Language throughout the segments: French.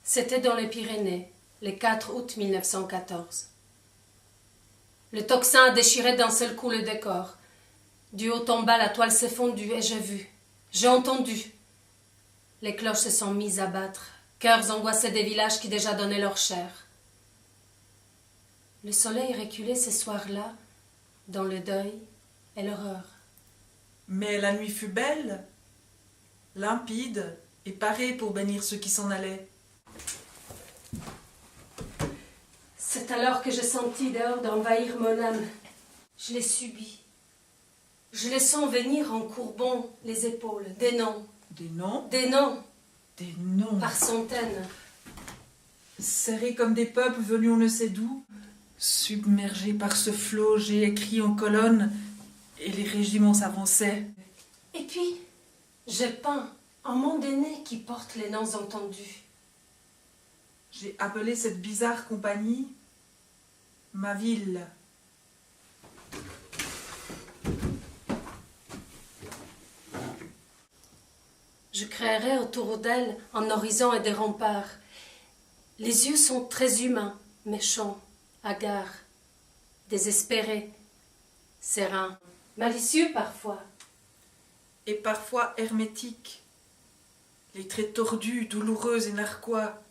C'était dans les Pyrénées, le 4 août 1914. Le tocsin a déchiré d'un seul coup le décor. Du haut en bas, la toile s'est fondue et j'ai vu, j'ai entendu. Les cloches se sont mises à battre, cœurs angoissés des villages qui déjà donnaient leur chair. Le soleil reculait ce soir-là, dans le deuil et l'horreur. Mais la nuit fut belle, limpide et parée pour bénir ceux qui s'en allaient. C'est alors que j'ai senti dehors d'envahir mon âme. Je l'ai subi. Je les sens venir en courbant les épaules. Des noms. Des noms, Des noms. des noms, Par centaines. serrés comme des peuples venus on ne sait d'où, submergés par ce flot, j'ai écrit en colonne, et les régiments s'avançaient. Et puis, j'ai peint un monde aîné qui porte les noms entendus. J'ai appelé cette bizarre compagnie ma ville. Je créerai autour d'elle un horizon et des remparts. Les yeux sont très humains, méchants, hagards, désespérés, sereins, malicieux parfois. Et parfois hermétiques, les traits tordus, douloureux et narquois,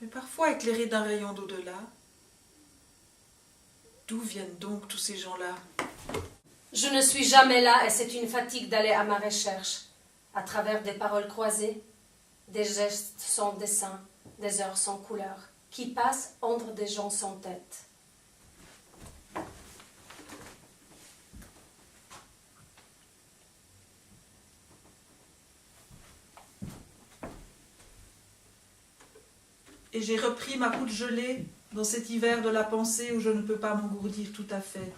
mais parfois éclairés d'un rayon d'au-delà. D'où viennent donc tous ces gens-là? Je ne suis jamais là et c'est une fatigue d'aller à ma recherche, à travers des paroles croisées, des gestes sans dessin, des heures sans couleur, qui passent entre des gens sans tête. Et j'ai repris ma route gelée dans cet hiver de la pensée où je ne peux pas m'engourdir tout à fait.